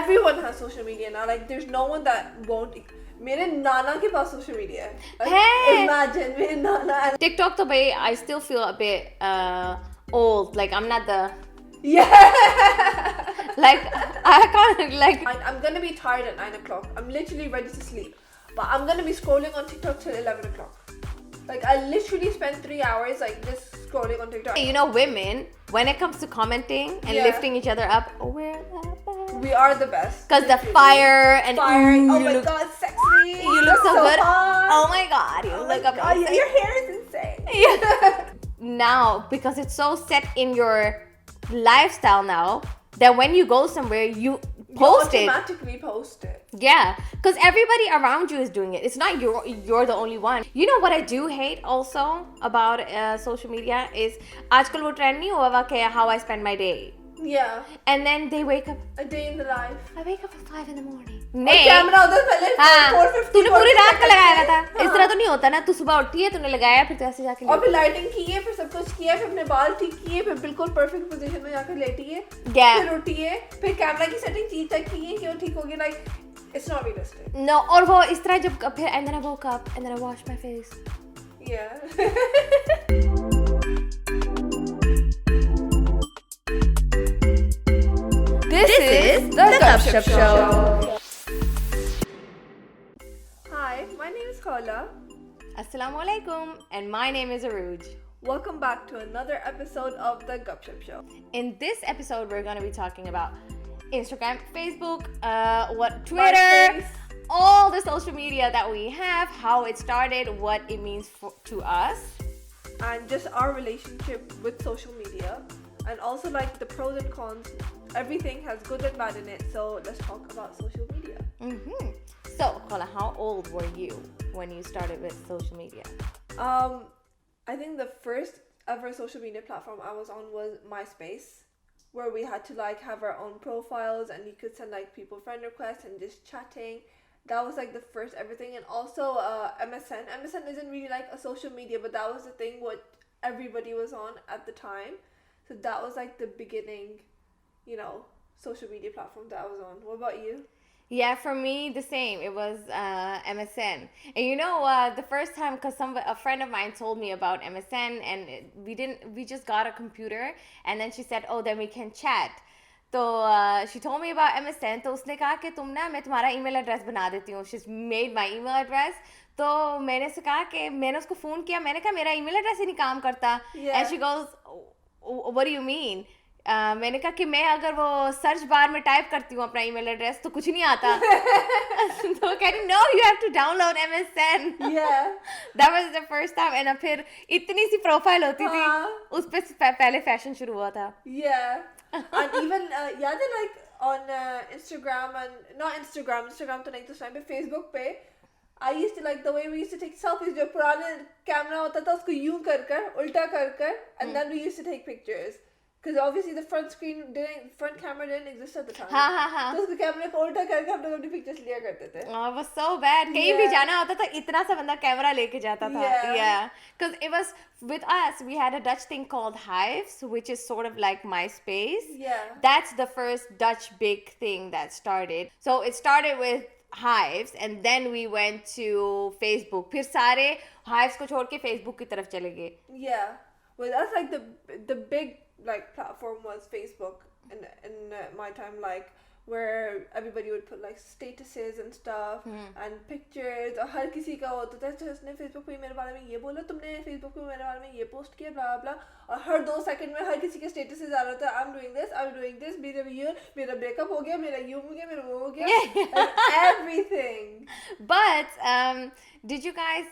everyone has social media now. Like, there's no one that won't. मेरे नाना के पास social media है. Like, Hey! imagine मेरे नाना. TikTok to bhai, I still feel a bit old. Like I'm not the. Yeah. Like I can't like. I'm gonna be tired at 9 o'clock. I'm literally ready to sleep, but I'm gonna be scrolling on TikTok till 11 o'clock. Like I literally spend 3 hours like just scrolling on TikTok. You know, women, when it comes to commenting and lifting each other up, we're the best. We are the best. Because the fire and ooh, oh my look, god, sexy. You look so good. Hot. Oh my god, you look amazing. God, your hair is insane. Yeah. Now, because it's so set in your lifestyle now, that when you go somewhere, you post it. Automatically post it. Yeah, because everybody around you is doing it. It's not you're the only one. You know what I do hate also about social media is आजकल वो trend नहीं हुआ कि how I spend my day. Yeah. And then they wake up. A day in the life. I wake up at 5 in the morning. नहीं. Camera उधर पहले 4:50. तूने पूरी रात का लगाया था. इस तरह तो नहीं होता ना. तू सुबह उठी है, तूने लगाया, फिर तू ऐसे जाके. और फिर लाइटिंग की है, फिर सब कुछ किया, फिर अपने बाल ठीक किए, फिर बिल्कुल परफेक्ट पोजीशन में जाकर लेटी है. फिर उठी है, फिर कैमरा की सेटिंग चेक की है कि वो ठीक होगी. Like it's not realistic. No, और वो इस तरह जब फिर and then I woke up and then I washed my face. Yeah. This is the Gupshup Show. Hi, my name is Khala. Assalamu alaikum, and my name is Aruj. Welcome back to another episode of the Gupshup Show. In this episode, we're going to be talking about Instagram, Facebook, Twitter, Myspace. all the social media that we have, how it started, what it means to us, and just our relationship with social media, and also like the pros and cons. Everything has good and bad in it, so let's talk about social media. Mm-hmm. So, Khala, how old were you when you started with social media? I think the first ever social media platform I was on was Myspace, where we had to like have our own profiles and you could send like people friend requests and just chatting. That was like the first everything. And also MSN. MSN isn't really like a social media, but that was the thing what everybody was on at the time. So that was like the beginning, social media platform that I was on. What about you? Yeah, for me, the same. It was MSN. And the first time, because a friend of mine told me about MSN, and we just got a computer, and then she said, oh, then we can chat. So she told me about MSN, तो उसने कहा कि तुम ना मैं तुम्हारा email address बना देती हूँ. She's made my email address. तो मैंने उससे कहा कि मैंने उसको फ़ोन किया, मैंने कहा मेरा email address ही नहीं काम करता. Yeah. And she goes, what do you mean? मैंने कहा कि मैं अगर वो सर्च बार में टाइप करती हूँ अपना ईमेल एड्रेस तो कुछ नहीं आता. तो कह रही no, you have to download MSN. Yeah. That was the first time. And फिर इतनी सी प्रोफाइल होती थी, उस पे पहले फैशन शुरू हुआ था. Yeah. And even they like on Instagram and not Instagram तो नहीं तो टाइम पे Facebook पे I used to like the way we used to take selfies. जो पुराने कैमरा होता था उसको यूं कर उल्टा कर and then we used to take pictures. Because obviously the front camera didn't exist at the time. हाँ. तो उसको कैमरे को उल्टा करके हम लोग अपनी पिक्चर्स लिया करते थे. Oh, it was so bad. कहीं भी जाना होता था इतना सा बंदा कैमरा लेके जाता था. Yeah. Because it was with us, we had a Dutch thing called Hives, which is sort of like Myspace. Yeah. That's the first Dutch big thing that started. So it started with Hives, and then we went to Facebook. फिर सारे Hives को छोड़ के Facebook की तरफ चले गए. Yeah. Well, that's like the big like platform was Facebook in my time, like where everybody would put like statuses and stuff and pictures. और हर किसी का होता था तो उसने Facebook पे मेरे बारे में ये बोला, तुमने Facebook पे मेरे बारे में ये पोस्ट किया, blah blah. और हर 2 सेकंड में हर किसी के statuses आ रहा था. I'm doing this, मेरा breakup हो गया, मेरा यूं हो गया, मेरा वो हो गया, like everything. But did you guys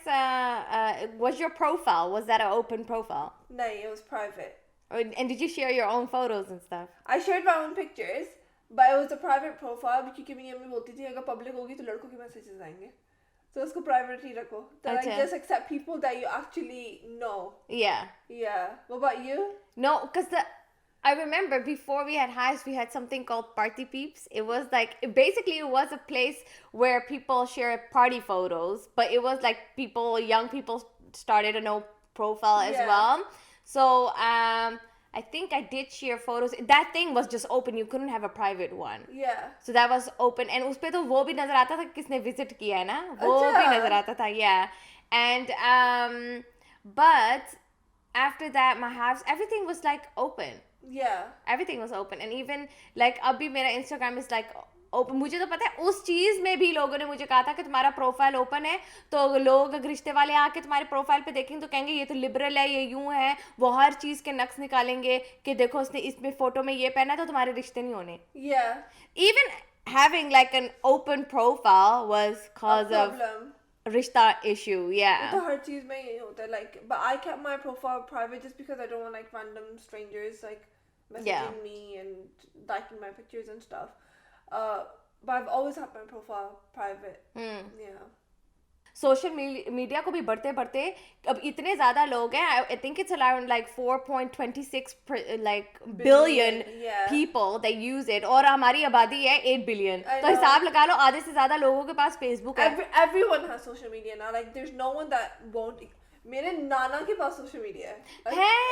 was your profile, was that an open profile? No, it was private. And did you share your own photos and stuff? I shared my own pictures, but it was a private profile क्योंकि मेरी अम्मी बोलती थी अगर public होगी तो लड़कों के messages आएंगे. So उसको private ही रखो. That like just accept people that you actually know. Yeah. Yeah. What about you? No, because I remember before we had Hives, we had something called Party Peeps. It was like, basically it was a place where people share party photos, but it was like young people started a no profile as well. So I I think I did share photos. That thing was just open. You couldn't have a private one. Yeah. So that was open. And उस पे तो वो भी नजर आता था कि किसने visit किया है ना. वो भी नजर आता था. Yeah. And but after that, my house, everything was like open. Yeah. Everything was open. And even like अभी मेरा Instagram is like open. मुझे तो पता है उस चीज में भी लोगों ने मुझे कहा था कि तुम्हारा प्रोफाइल ओपन है, तो लोग अगर रिश्ते वाले आके तुम्हारे प्रोफाइल पे देखेंगे तो कहेंगे ये तो लिबरल है, ये यूं है, वो हर चीज के नक्स निकालेंगे कि देखो उसने इसमें फोटो में ये पहना है तो तुम्हारे रिश्ते नहीं होने. Yeah. Even having like an open profile was cause of rishta issue. Yeah. तो हर चीज में यही होता है. Like, but I kept my profile private just because I don't want like random strangers like messaging me and liking my pictures and stuff. But I've always had my profile private. Yeah. Social media को भी बढ़ते बढ़ते अब इतने ज़्यादा लोग हैं. I think it's around like 4.26 like billion people that use it. और हमारी आबादी है 8 billion. तो हिसाब लगा लो आधे से ज़्यादा लोगों के पास फेसबुक है. Everyone has social media now. Like there's no one that won't. मेरे नाना के पास सोशल मीडिया है.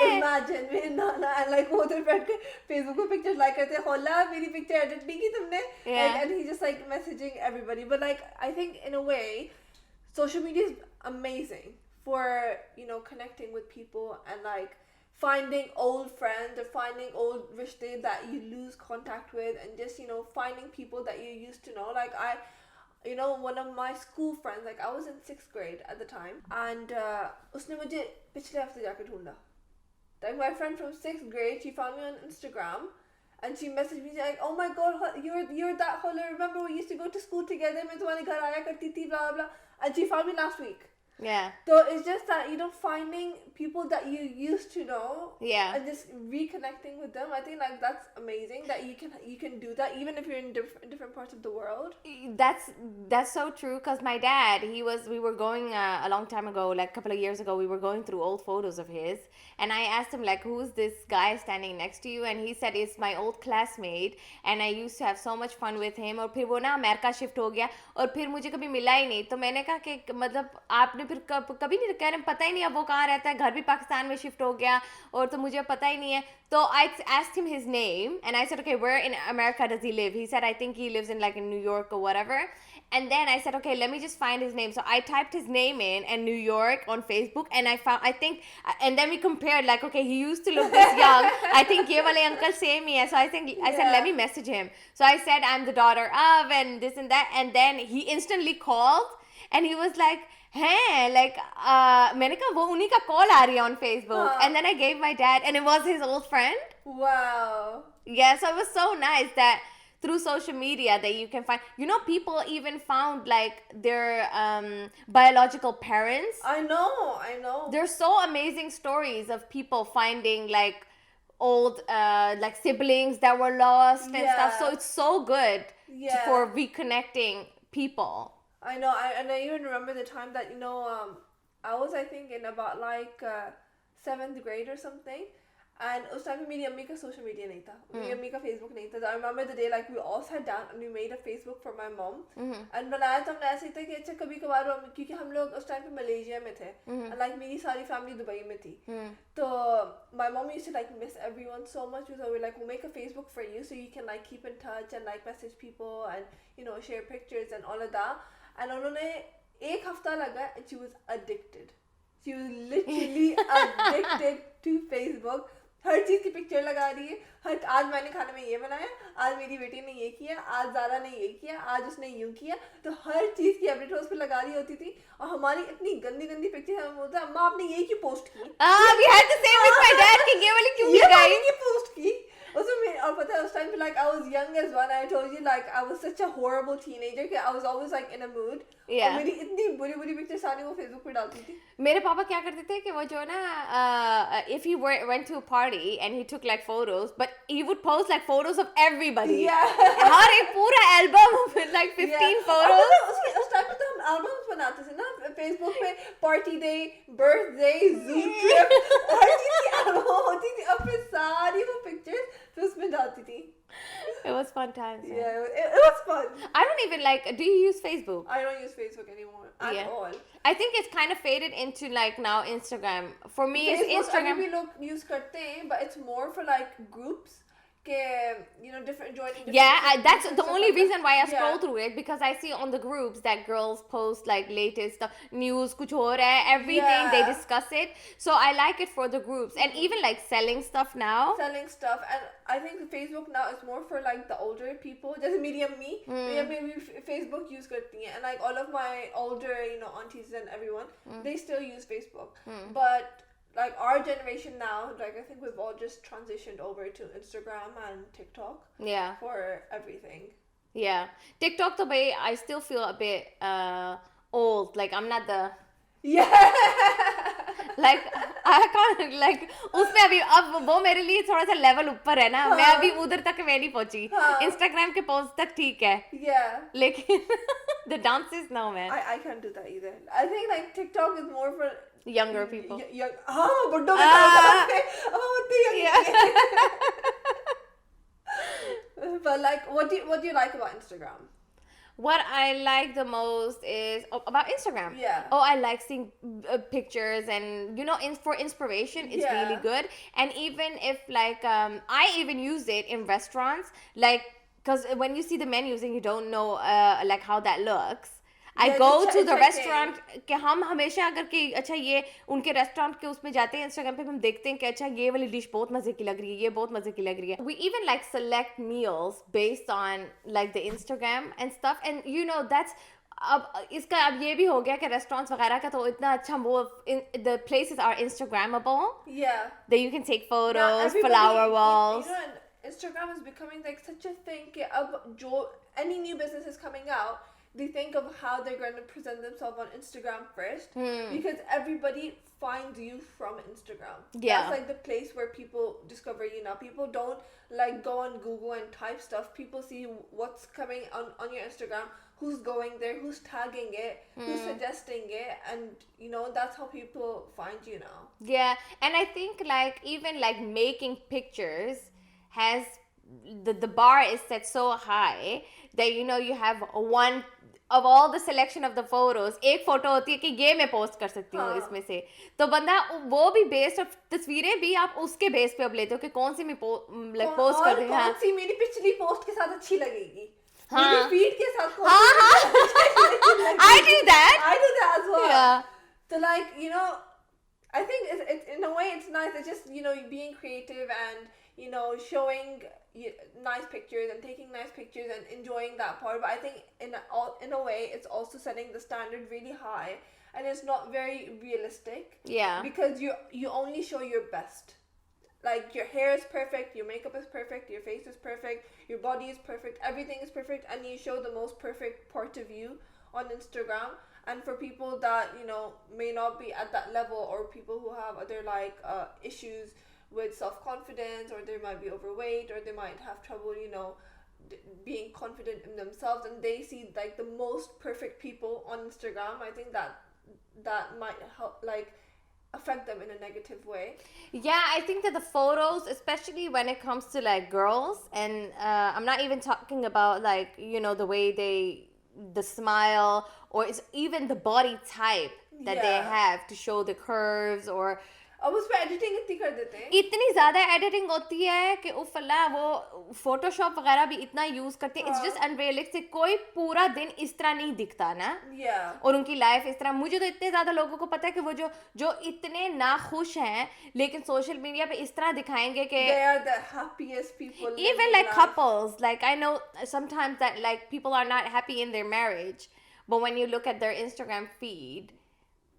Imagine मेरे नाना and like वो उधर बैठ के फेसबुक पे पिक्चर्स लाइक करते हैं. होला मेरी पिक्चर एडिट नहीं की तुमने. And he just like messaging everybody. But like I think in a way social media is amazing for, you know, connecting with people and like finding old friends or finding old rishte that you lose contact with, and just, you know, finding people that you used to know. Like you know, one of my school friends, like I was in 6th grade at the time, and उसने मुझे पिछले हफ्ते जाके ढूंढा. Like my friend from 6th grade, she found me on Instagram and she messaged me like, oh my god, you're that Hola, remember we used to go to school together, मैं तुम्हारे घर आया करती थी, blah blah. And she found me last week. Yeah. So it's just that, you know, finding people that you used to know. Yeah. And just reconnecting with them. I think like that's amazing that you can do that even if you're in different parts of the world. That's so true. Cause my dad, we were going a long time ago, like a couple of years ago, we were going through old photos of his, and I asked him like, who's this guy standing next to you? And he said it's my old classmate, and I used to have so much fun with him. और फिर वो ना America shift हो गया और फिर मुझे कभी मिला ही नहीं. तो मैंने कहा कि मतलब आपने फिर कभी नहीं कह रहे, पता ही नहीं अब वो कहाँ रहता है, घर भी पाकिस्तान में शिफ्ट हो गया और तो मुझे पता ही नहीं है. तो I asked him his name and I said, okay, where in America does he live? He said, I think he lives in like in New York or whatever. And then I said, okay, let me just find his name. So I typed his name in and New York on Facebook, and I think, and then we compared like, okay, he used to look this young. I think ye wale uncle same hi hai. So I said, let me message him. So I said, I'm the daughter of, and this and that. And then he instantly called and he was like, hey, like, मैंने कहा वो उन्हीं का call आ रही है on Facebook. And then I gave my dad, and it was his old friend. Wow. Yeah, so it was so nice that through social media that you can find, you know, people even found like their biological parents. I know. There's so amazing stories of people finding like old like siblings that were lost and stuff. So it's so good for reconnecting people. I know, and I even remember the time that, you know, I was, I think, in about like 7th grade or something, and उस time पे मेरी अम्मी का social media नहीं था, मेरी अम्मी का Facebook नहीं था. So I remember the day like we all sat down and we made a Facebook for my mom, and बनाया तो हमने ऐसे ही था कि अच्छा कभी कभार क्योंकि हम लोग उस time पे मलेशिया में थे, and like मेरी सारी family दुबई में थी. तो my mom used to like miss everyone so much, so we're like, we'll make a Facebook for you so you can like keep in touch and like message people and, you know, share pictures and all of that. And उन्होंने एक हफ्ता लगा, and she was addicted. She was literally addicted to Facebook. हर चीज की picture लगा रही है. आज मैंने खाने में ये बनाया, आज मेरी बेटी ने ये किया, आज ज़ारा ने ये किया, आज उसने यूं किया. तो हर चीज की अपडेट उस पर लगा रही होती थी. और हमारी इतनी गंदी गंदी पिक्चर हमें बोलता है, अम्मा आपने ये क्यों पोस्ट की? We had the same with my dad कि ये वाली क्यों लगाई? ये पोस्ट की. उसमें और पता है उस टाइम पे like I was young as well. I told you like I was such a horrible teenager कि I was always like in a mood. और मेरी इतनी बुरी बुरी पिक्चर सारी वो फेसबुक पे डालती थी. मेरे पापा क्या करते थे कि वो जो ना if he went to a party and he took like photos, but he would post like photos of everybody. हर एक पूरा album with like 15 photos. उस टाइम पे तो हम albums बनाते थे ना फेसबुक पे, party day, birthday, zoo trip, हर चीज की album होती थी. अब फिर सारी वो pictures फिर उसमें जाती थी. It was fun times. Yeah, it was fun. I don't even like. Do you use Facebook? I don't use Facebook anymore at all. I think it's kind of faded into like now Instagram. For me, it's Instagram. Facebook लोग use करते हैं, but it's more for like groups. Different joining. That's the only reason why I scroll through it, because I see on the groups that girls post like latest stuff, news, kuch ho raha hai, everything, they discuss it. So I like it for the groups, and even like selling stuff now. And I think Facebook now is more for like the older people. Just medium me Facebook use करती हैं, and like all of my older aunties and everyone, they still use Facebook, but. Like our generation now, like I think we've all just transitioned over to Instagram and TikTok. Yeah. For everything. Yeah. TikTok though, I still feel a bit old. Like I'm not the. Yeah. Like I can't like उसमें अभी अब वो मेरे लिए थोड़ा सा level ऊपर है ना. मैं अभी उधर तक मैं नहीं पहुंची. Instagram के पोस्ट तक ठीक है. Yeah. लेकिन the dances no man. I can't do that either. I think like TikTok is more for younger people. बुड्ढों के साथ But like, what do you like about Instagram? What I like the most is about Instagram. Yeah. Oh, I like seeing pictures, and for inspiration, it's really good. And even if like I even use it in restaurants, like because when you see the menus and you don't know like how that looks. I go to the restaurant कि हम हमेशा अगर कि अच्छा ये उनके restaurant के उसमें जाते हैं Instagram पे हम देखते हैं कि अच्छा ये वाली डिश बहुत मजे की लग रही है, ये बहुत मजे की लग रही है. We even like select meals based on like the Instagram and stuff, and that's अब इसका अब ये भी हो गया कि रेस्टोरेंट्स वगैरह का तो इतना अच्छा वो the places are Instagrammable. Yeah. That you can take photos, flower walls. Instagram is becoming like such a thing कि अब any new business is coming out, they think of how they're going to present themselves on Instagram first, because everybody finds you from Instagram. Yeah. That's like the place where people discover you now. People don't like go on Google and type stuff. People see what's coming on your Instagram, who's going there, who's tagging it, who's suggesting it, and that's how people find you now. Yeah, and I think like even like making pictures has the bar is set so high that you have one of all the selection of the photos, एक photo होती है कि ये मैं post कर सकती हूँ इसमें से, तो बंदा वो भी बेस्ड ऑफ तस्वीरें भी आप उसके बेस पे अब लेते हो कि कौन सी मैं पोस्ट कर रही हूँ, कौन सी मेरी पिछली पोस्ट के साथ अच्छी लगेगी, मेरी फीड के साथ I do that as well. Yeah. So like I think it's in a way it's nice. It's just being creative and showing nice pictures and taking nice pictures and enjoying that part. But I think in a way it's also setting the standard really high, and it's not very realistic. Yeah. Because you only show your best. Like your hair is perfect, your makeup is perfect, your face is perfect, your body is perfect, everything is perfect, and you show the most perfect part of you on Instagram. And for people that may not be at that level, or people who have other like issues with self-confidence, or they might be overweight, or they might have trouble being confident in themselves, and they see like the most perfect people on Instagram, I think that might help like affect them in a negative way. Yeah, I think that the photos, especially when it comes to like girls, and I'm not even talking about like the way the smile, or it's even the body type that they have to show the curves, or अब उसमें editing इतनी कर देते हैं, इतनी ज्यादा editing होती है कि उफला वो फोटोशॉप वगैरह भी इतना यूज करते हैं. It's just unrealistic. कोई पूरा दिन इस तरह नहीं दिखता ना. और उनकी लाइफ इस तरह. मुझे तो इतने ज्यादा लोगों को पता है कि वो जो इतने नाखुश हैं लेकिन सोशल मीडिया पे इस तरह दिखाएंगे कि they are the happiest people. Even like couples, like I know sometimes that like people are not happy in their marriage, but when you look at their Instagram feed,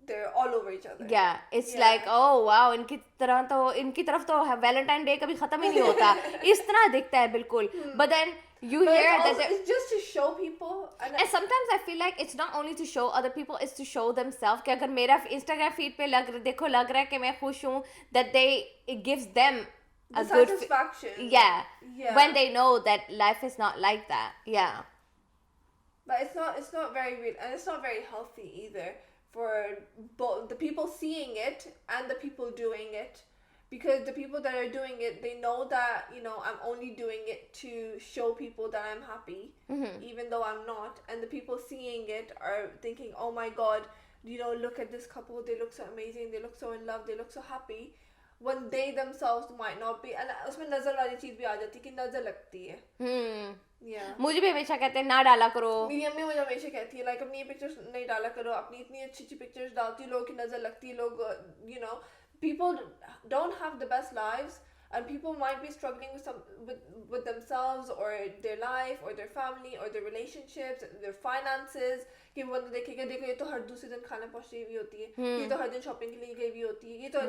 they're all over each other. Yeah, it's like, oh wow, इनकी तरफ तो Valentine Day कभी खत्म ही नहीं होता. इस तरह दिखता है बिल्कुल. But then you hear that it's just to show people. And sometimes I feel like it's not only to show other people, it's to show themselves. कि अगर मेरा Instagram feed पे लग रहा है कि मैं खुश हूँ, that it gives them a good satisfaction. Yeah, when they know that life is not like that. Yeah. But it's not very real, and it's not very healthy either for both the people seeing it and the people doing it, because the people that are doing it, they know that, you know, I'm only doing it to show people that I'm happy, even though I'm not. And the people seeing it are thinking, oh my god, you know, look at this couple, they look so amazing, they look so in love, they look so happy, when they themselves might not be. And उसमें नजर वाली चीज भी आ जाती है कि नजर लगती है. Yeah. मुझे भी हमेशा कहते हैं ना डाला करो. मेरी अम्मी मुझे हमेशा कहती है, like, अपनी पिक्चर्स नहीं डाला करो, अपनी इतनी अच्छी पिक्चर्स डालती हो, लोगों की नजर लगती है, लोग, you know, people don't have the best lives, and people might be struggling with themselves or their life or their family or their relationships, their finances. कि वो बंदा देखेगा, देखो ये तो हर दूसरे दिन खाना पहुंच रही होती है, ये तो हर दिन शॉपिंग के लिए गई हुई होती है, ये तो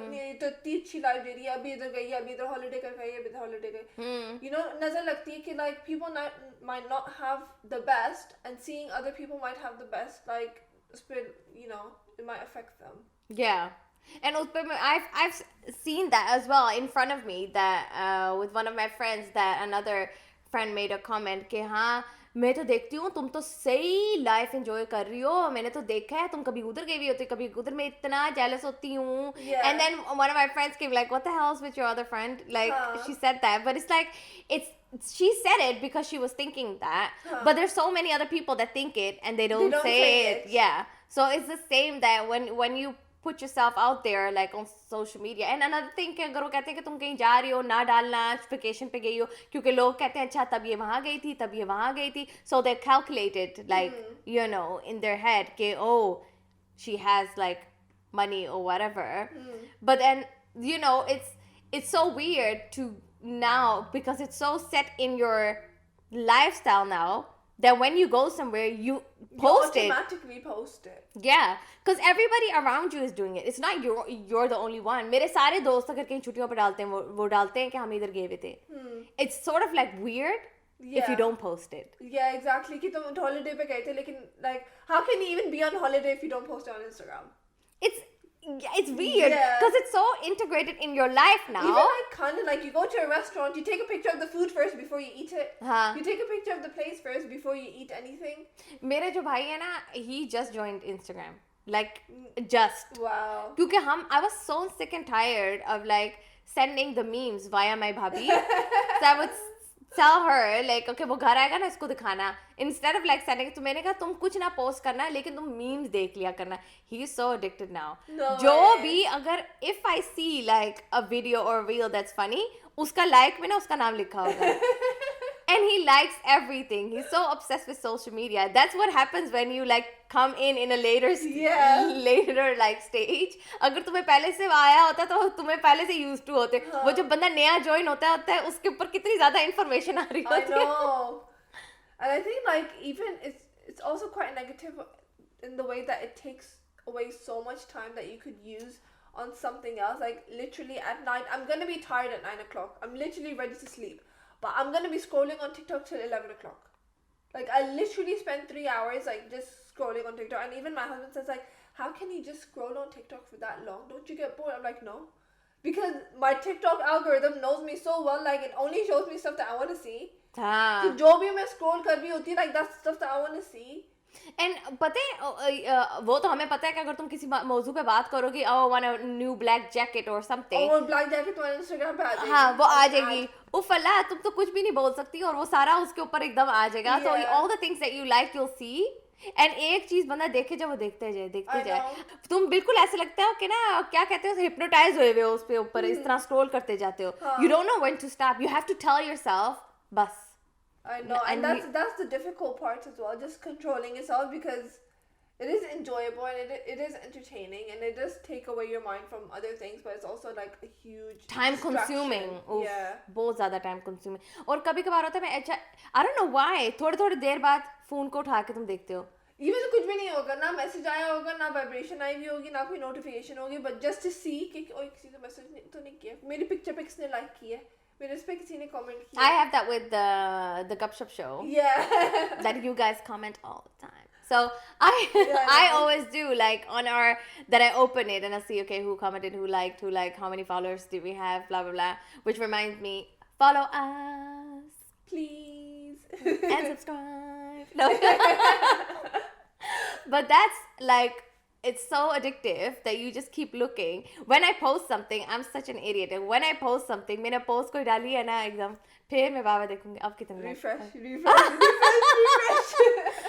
इतनी अच्छी लाइफ दे रही है, अभी इधर गई है, अभी इधर हॉलिडे कर गई है, अभी इधर हॉलिडे गई. You know, नजर लगती है कि like people might not have the best, and seeing other people might have the best, like, you know, it might affect them. Yeah. And I've seen that as well in front of me, that with one of my friends, that another friend made a comment कि हाँ मैं तो देखती हूँ तुम तो सही life enjoy कर रही हो, मैंने तो देखा है तुम कभी उधर गई हुई होती, कभी उधर, मैं इतना jealous होती हूँ. And then one of my friends came like, what the hell is with your other friend, like she said that, but it's like she said it because she was thinking that, but there's so many other people that think it and they don't say it. Yeah, so it's the same, that when you put yourself out there, like on social media. And another thing कि अगर वो कहते हैं कि तुम कहीं जा रही हो, ना डालना, vacation पे गई हो, क्योंकि लोग कहते हैं अच्छा तब ये वहाँ गई थी, तब ये वहाँ गई थी, so they calculated, like, you know, in their head कि oh, she has like money or whatever. But then, you know, it's so weird to now, because it's so set in your lifestyle now, that when you go somewhere, you automatically post it. Yeah, because everybody around you is doing it. It's not you're the only one. मेरे सारे दोस्त अगर कहीं छुट्टियों पर डालते हैं, वो डालते हैं कि हम इधर गए हुए थे. It's sort of like weird if you don't post it. Yeah, exactly. कि तुम holiday पे गए थे, लेकिन like how can you even be on holiday if you don't post it on Instagram? It's weird because it's so integrated in your life now. Even like kind of like you go to a restaurant, you take a picture of the food first before you eat it. You take a picture of the place first before you eat anything. मेरे जो भाई है ना, he just joined Instagram, like just. Wow. क्योंकि I was so sick and tired of like sending the memes via my bhabhi. So I would tell her like, okay, वो घर आएगा ना, इसको दिखाना, instead of like sending. तो मैंने कहा तुम कुछ ना post करना, लेकिन तुम memes देख लिया करना. He is so addicted now. No जो way. भी अगर if I see like a video or a reel that's funny, उसका like में ना उसका नाम लिखा होगा. And he likes everything. He's so obsessed with social media. That's what happens when you like come in a later like stage. अगर तुम्हें पहले से आया होता तो तुम्हें पहले से used to होते. वो जब बंदा नया join होता है उसके ऊपर कितनी ज़्यादा information आ रही होती है. I know. And I think like even it's also quite negative in the way that it takes away so much time that you could use on something else. Like literally at night, I'm gonna be tired at 9 o'clock. I'm literally ready to sleep. But I'm gonna be scrolling on TikTok till 11 o'clock. Like I literally spend 3 hours like just scrolling on TikTok. And even my husband says like, how can you just scroll on TikTok for that long? Don't you get bored? I'm like, no. Because my TikTok algorithm knows me so well, like it only shows me stuff that I want to see. So जो भी मैं scroll कर रही होती है, like that's stuff that I want to see. And पता है वो तो हमें पता है कि अगर तुम किसी मौजू पे बात करोगी, oh want a new black jacket or something, और black jacket तुम्हारे Instagram पे आ जाएगी. हाँ वो आ जाएगी. उफ़ला तुम तो कुछ भी नहीं बोल सकती और वो सारा उसके ऊपर एकदम आ जाएगा. So all the things that you like you'll see. And एक चीज बंदा देखे जब वो देखते जाए तुम बिल्कुल ऐसे लगता है कि ना क्या कहते हो hypnotize हुए हो उस पे ऊपर इस तरह scroll करते जाते हो. You don't know when to stop. You have to tell yourself बस. I know, and that's the difficult part as well, just controlling yourself, because it is enjoyable and it is entertaining and it does take away your mind from other things, but it's also like a huge time consuming. Yeah, बहुत ज़्यादा time consuming. और कभी-कभार होता है मैं अच्छा I don't know why थोड़ी देर बाद फोन को उठा के तुम देखते हो. Even तो कुछ भी नहीं होगा, ना मैसेज आया होगा, ना वाइब्रेशन आई हुई होगी, ना कोई नोटिफिकेशन होगी, but just to see कि ओए किसी ने मैसेज तो नहीं किया, मेरी पिक्चर पे किसने लाइक किया, मेरे इस पे किसी ने कमेंट किया. I have that with the Gupshup show. Yeah. That you guys comment all the time. So I always do like on our that I open it and I see okay who commented, who liked, how many followers do we have, blah blah blah. Which reminds me, follow us, please, and subscribe. No. But that's like it's so addictive that you just keep looking. When I post something, I'm such an idiot. When I post something, मैंने post कोई डाली है ना एकदम, फिर मैं बाबा देखूंगी अब कितने refresh.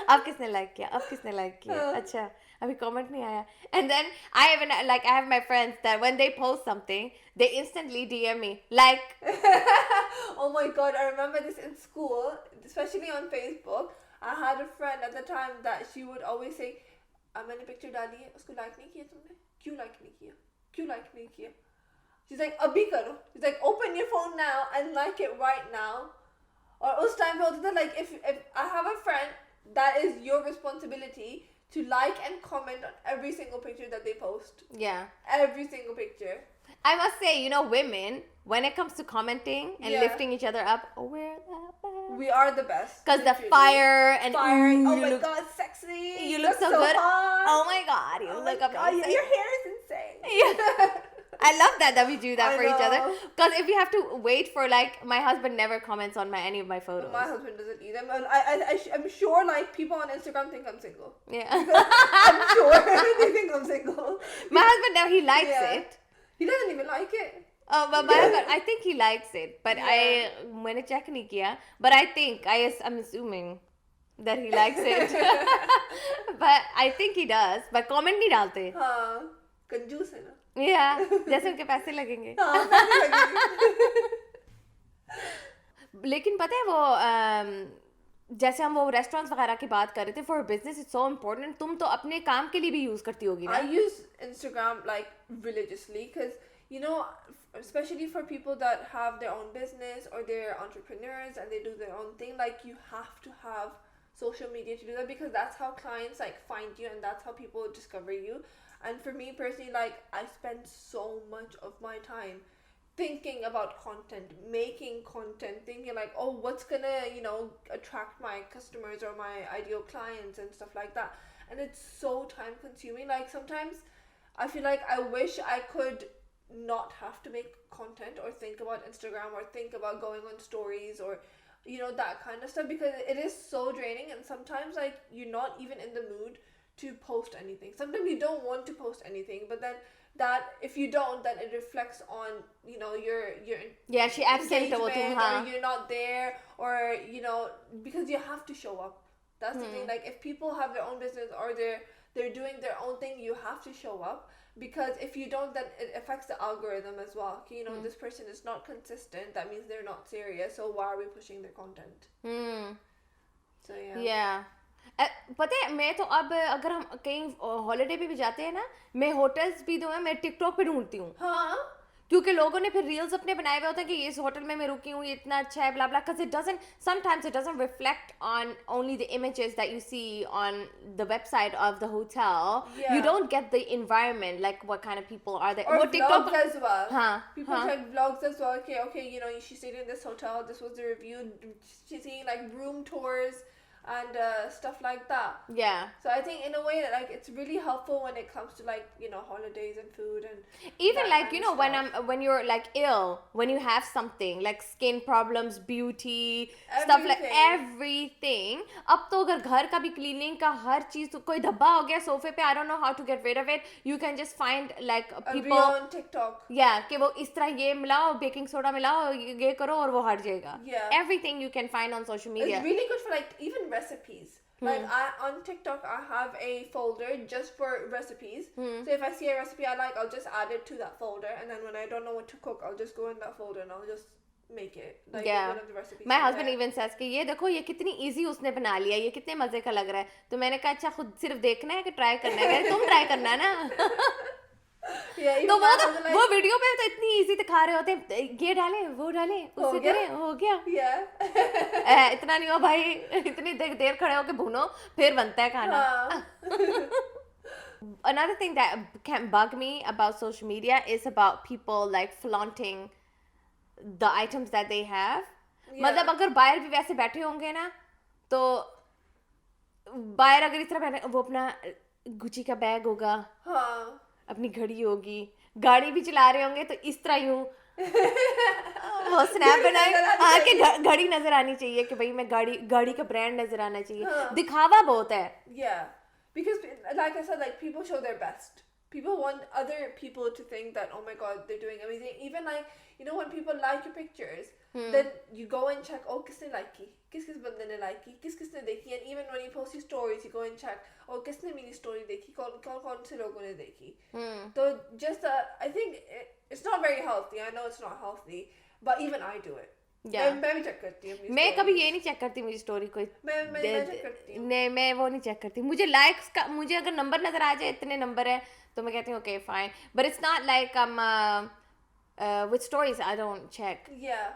अब किसने like किया, अब किसने like किया, अच्छा अभी comment नहीं आया. And then I have my friends that when they post something, they instantly DM me like. Oh my god, I remember this in school, especially on Facebook. I had a friend at the time that she would always say, मैंने picture डाली है, उसको like नहीं किया तुमने, क्यों like नहीं किया, क्यों लाइक नहीं किया. She's like, अभी करो. She's like, open your phone now and like it right now. और उस time पे होता था like if I have a friend, that is your responsibility to like and comment on every single picture that they post. Yeah. Every single picture. I must say, women, when it comes to commenting and lifting each other up, we're the best. We are the best. Because the fire and oh my god, sexy. You look so good. Hot. Oh my god, you look amazing. God, your hair is insane. Yeah. I love that we do that for each other. know. Because if you have to wait for my husband never comments on any of my photos. My husband doesn't either. I'm sure like people on Instagram think I'm single. Yeah. I'm sure they think I'm single. My husband now he likes it. He doesn't even like it. Oh, but my husband, I think he likes it. But मैंने check नहीं किया. But I'm assuming that he likes it. But I think he does. But comment नहीं डालते. हाँ, कंजूस है ना. Yeah, जैसे उनके पैसे लगेंगे. हाँ, पैसे लगेंगे. लेकिन पता है वो जैसे हम वो रेस्टोरेंट्स वगैरह की बात कर रहे थे, for business it's so important. तुम तो अपने काम के लिए भी यूज करती होगी ना? I use Instagram like religiously because especially for people that have their own business or they're entrepreneurs and they do their own thing, like you have to have social media to do that because that's how clients like find you and that's how people discover you. And for me personally, like I spend so much of my time thinking about content, making content, thinking like, oh, what's gonna attract my customers or my ideal clients and stuff like that. And it's so time consuming. Like sometimes I feel like I wish I could not have to make content or think about Instagram or think about going on stories or that kind of stuff because it is so draining. And sometimes like you're not even in the mood to post anything. Sometimes you don't want to post anything, but then that if you don't, then it reflects on your she absent or you're not there or because you have to show up. That's the thing. Like if people have their own business or they're doing their own thing, you have to show up because if you don't, then it affects the algorithm as well. This person is not consistent. That means they're not serious. So why are we pushing their content? So yeah. पता है मैं तो अब अगर हम कहीं holiday पे भी जाते हैं ना, मैं होटल्स भी जो है मैं टिकटॉक पे ढूंढती हूँ. हाँ. क्योंकि लोगों ने फिर रील्स अपने बनाए हुए होते हैं कि इस होटल में मैं रुकी हूँ, ये इतना अच्छा है, blah blah. Because sometimes it doesn't reflect on only the images that you see on the website of the hotel. Yeah. You don't get the environment, like what kind of people are there. Or vlogs TikTok as well. People check vlogs as well. Okay, she stayed in this hotel. This was the review. She's seeing like room tours and stuff like that. Yeah. So I think in a way that like it's really helpful when it comes to like holidays and food and even like when you're like ill, when you have something like skin problems, beauty, stuff like everything. अब तो अगर घर का भी cleaning का हर चीज कोई धब्बा हो गया सोफे पे, I don't know how to get rid of it. You can just find like people on TikTok. Yeah, कि वो इस तरह ये मिलाओ, baking soda मिलाओ, ये करो और वो हट जाएगा. Yeah. Everything you can find on social media. It's really good for like even recipes. Like on TikTok I have a folder just for recipes. So if I see a recipe I like, I'll just add it to that folder, and then when I don't know what to cook, I'll just go in that folder and I'll just make it like one of the recipes. My husband even says कि ये देखो ये कितनी easy उसने बना लिया, ये कितने मजे का लग रहा है. तो मैंने कहा अच्छा खुद सिर्फ देखना है कि ट्राई करना है? तुम ट्राई करना है ना. तो वो वीडियो पे तो इतनी इजी दिखा रहे होते हैं, ये डाले वो डाले उससे करें हो गया. इतना नहीं हो भाई, इतनी देर खड़े होके भूनो फिर बनता है खाना. Another thing that can bug me about social media is about people like flaunting the items that they have. मतलब अगर बायर भी वैसे बैठे होंगे ना, तो बायर अगर इस तरह बैठे, वो अपना गुची का बैग होगा, अपनी घड़ी होगी, गाड़ी भी चला रहे होंगे तो इस तरह यूं वो स्नैप बनाए. हाँ कि घड़ी नजर आनी चाहिए कि भाई मैं गाड़ी का ब्रांड नजर आना चाहिए. दिखावा बहुत है. Yeah, because like I said, like people show their best. People want other people to think that, oh my god, they're doing amazing. Even like, you know, when people like your pictures, then you go and check, oh, kisne like ki? Kis bande ne like ki? Kis ne dekhi? And even when you post your stories, you go and check, oh, kisne meri story dekhi? Kaun se logon ne dekhi? So just, I think it's not very healthy. I know it's not healthy, but even I do it. मैं भी check करती हूँ. मैं कभी ये नहीं check करती मेरी स्टोरी कोई. मैं चेक करती हूँ. नहीं, मैं वो नहीं चेक करती. मुझे लाइक्स का, मुझे अगर नंबर नजर आ जाए इतने नंबर है तो मैं कहती हूँ okay fine, but it's not like with stories I don't check. Yeah,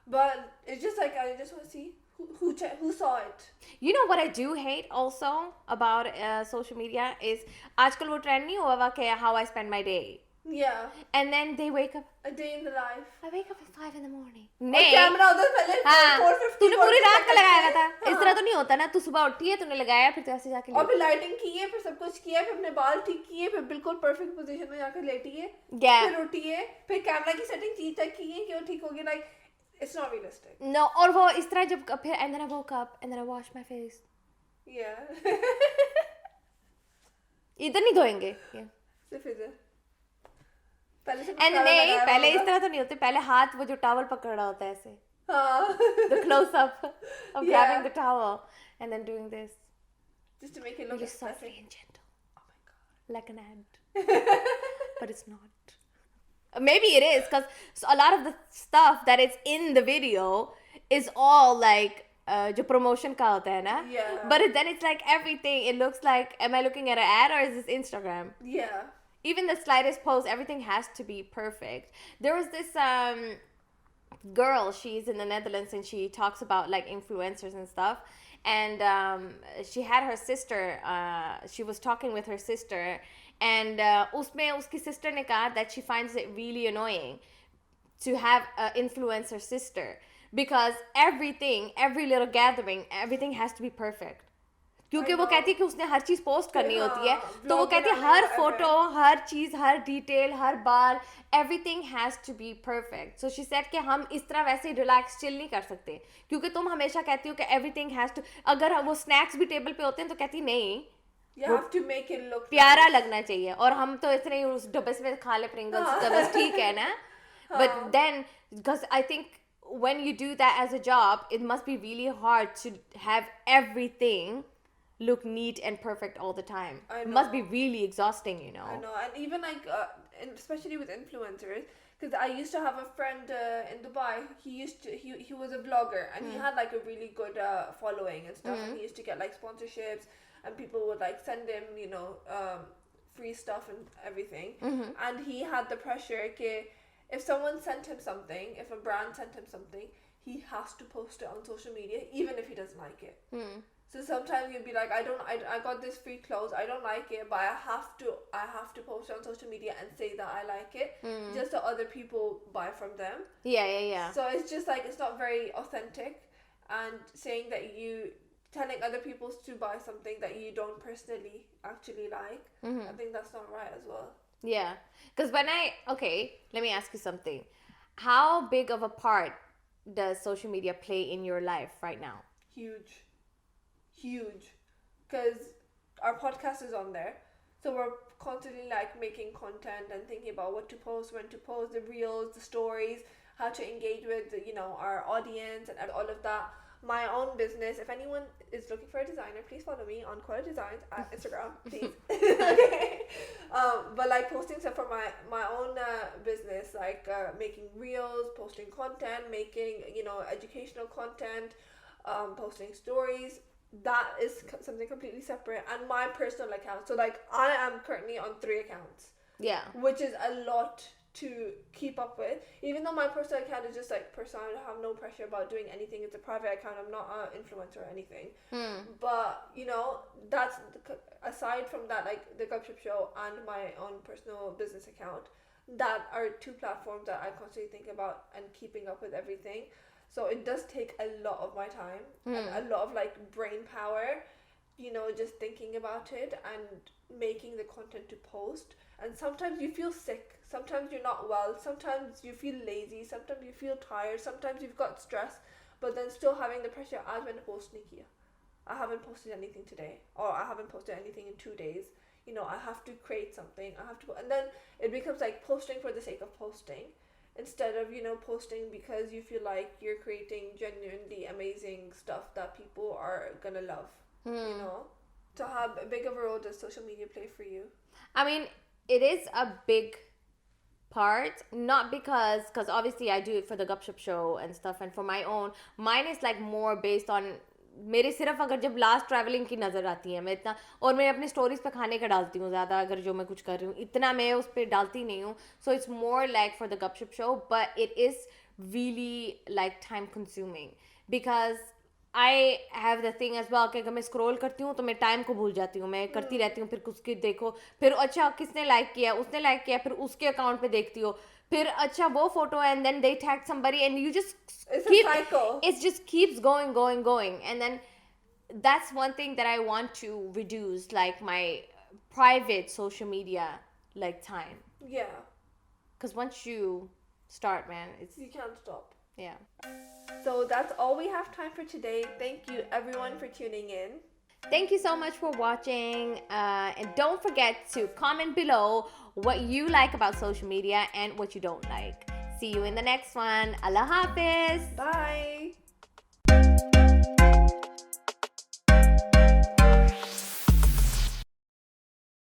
but it's just like I just want to see who saw it. You know what I do hate also about social media is आजकल वो trend नहीं हुआ हुआ कि how I spend my day. Yeah. And then they wake up. A day in the life. I wake up at 5 in the morning. नहीं. Camera उधर पहले 4:50. तूने पूरी रात का लगाया था. इस तरह तो नहीं होता ना. तू सुबह उठी है, तूने लगाया, फिर तू ऐसे जाके. और फिर लाइटिंग की है, फिर सब कुछ किया, फिर अपने बाल ठीक किए, फिर बिल्कुल परफेक्ट पोजीशन में जाकर लेटी है. फिर उठी है, फिर कैमरा की सेटिंग चेक की है कि वो ठीक होगी. Like it's not realistic. No, और वो इस तरह जब फिर and then I woke up and then I washed my face. Yeah. इधर नहीं धोएंगे. Yeah. सिर्फ इधर. नहीं, पहले इस तरह तो नहीं होते. पहले हाथ वो जो टॉवल पकड़ा होता है ऐसे. The close up of grabbing the towel and then doing this. Just to make it look softly and gentle. Oh my god. Like an ant. But it's not. Maybe it is because a lot of the stuff that is in the video is all like जो promotion का होता है ना. Yeah. But then it's like everything. It looks like, am I looking at an ad or is this Instagram? Yeah. Even the slightest post, everything has to be perfect. There was this girl, she's in the Netherlands and she talks about like influencers and stuff. And she had her sister, she was talking with her sister. And उसमें उसकी sister ने कहा that she finds it really annoying to have an influencer sister. Because everything, every little gathering, everything has to be perfect. क्योंकि वो कहती है कि उसने हर चीज पोस्ट करनी होती है, तो वो कहती है हर फोटो, हर चीज, हर डिटेल, हर बार, everything has to be perfect. So she said कि हम इस तरह वैसे रिलैक्स चिल नहीं कर सकते, क्योंकि तुम हमेशा कहती हो कि everything has to, अगर वो स्नैक्स भी टेबल पे होते हैं तो कहती नहीं, you have to make it look प्यारा लगना चाहिए. और हम तो इतने उस डब्बे से खा ले प्रिंगल्स, तो बस ठीक है ना. But then, because I think when you do that as a job, it must be really hard to have everything look neat and perfect all the time. It must be really exhausting, you know. I know, and even like, especially with influencers, because I used to have a friend in Dubai. He was a blogger, and he had like a really good following and stuff. And he used to get like sponsorships, and people would like send him, you know, free stuff and everything. And he had the pressure that if someone sent him something, if a brand sent him something, he has to post it on social media, even if he doesn't like it. So sometimes you'd be like, I got this free clothes, I don't like it, but I have to post it on social media and say that I like it, just so other people buy from them. Yeah. So it's just like, it's not very authentic, and saying that telling other people to buy something that you don't personally actually like, I think that's not right as well. Yeah, because okay, let me ask you something. How big of a part does social media play in your life right now? Huge, because our podcast is on there, so we're constantly like making content and thinking about what to post, when to post, the reels, the stories, how to engage with our audience and all of that. My own business, if anyone is looking for a designer, please follow me on Collab Designs at Instagram, please. Okay. But like posting stuff for my own business, like making reels, posting content, making educational content, posting stories, that is something completely separate. And my personal account, so like I am currently on 3 accounts, which is a lot to keep up with. Even though my personal account is just like personal, I have no pressure about doing anything, it's a private account, I'm not an influencer or anything. But that's aside from that, like the Gupshup show and my own personal business account, that are 2 platforms that I constantly think about and keeping up with everything. So it does take a lot of my time and a lot of like brain power, just thinking about it and making the content to post. And sometimes you feel sick, sometimes you're not well, sometimes you feel lazy, sometimes you feel tired, sometimes you've got stress, but then still having the pressure, आज मैंने post नहीं किया. I haven't posted anything today, or I haven't posted anything in 2 days. You know, I have to create something. I have to, and then it becomes like posting for the sake of posting, instead of, you know, posting because you feel like you're creating genuinely amazing stuff that people are gonna love. You know, so how big of a role does social media play for you? I mean, it is a big part, not because obviously I do it for the Gupshup show and stuff, and for my own. Mine is like more based on मेरे सिर्फ अगर जब last travelling की नज़र आती है मैं इतना, और मैं अपने स्टोरीज पे खाने का डालती हूँ ज़्यादा, अगर जो मैं कुछ कर रही हूँ इतना मैं उस पर डालती नहीं हूँ. So it's more like for the gupshup show, but it is really like time consuming because I have the thing as well कि अगर मैं स्क्रॉल करती हूँ तो मैं टाइम को भूल जाती हूँ, मैं करती रहती हूँ, फिर उसके देखो, फिर अच्छा किसने लाइक किया, उसने लाइक किया, फिर उसके अकाउंट पे देखती हो, फिर अच्छा वो photo and then they tag somebody and you just It's keep, a cycle. it just keeps going and then that's one thing that I want to reduce, like my private social media like time, Yeah. because once you start, man, it's, You can't stop. yeah. So that's all we have time for today. Thank you everyone for tuning in. Thank you so much for watching, and don't forget to comment below what you like about social media and what you don't like. See you in the next one. Allah Hafiz. Bye.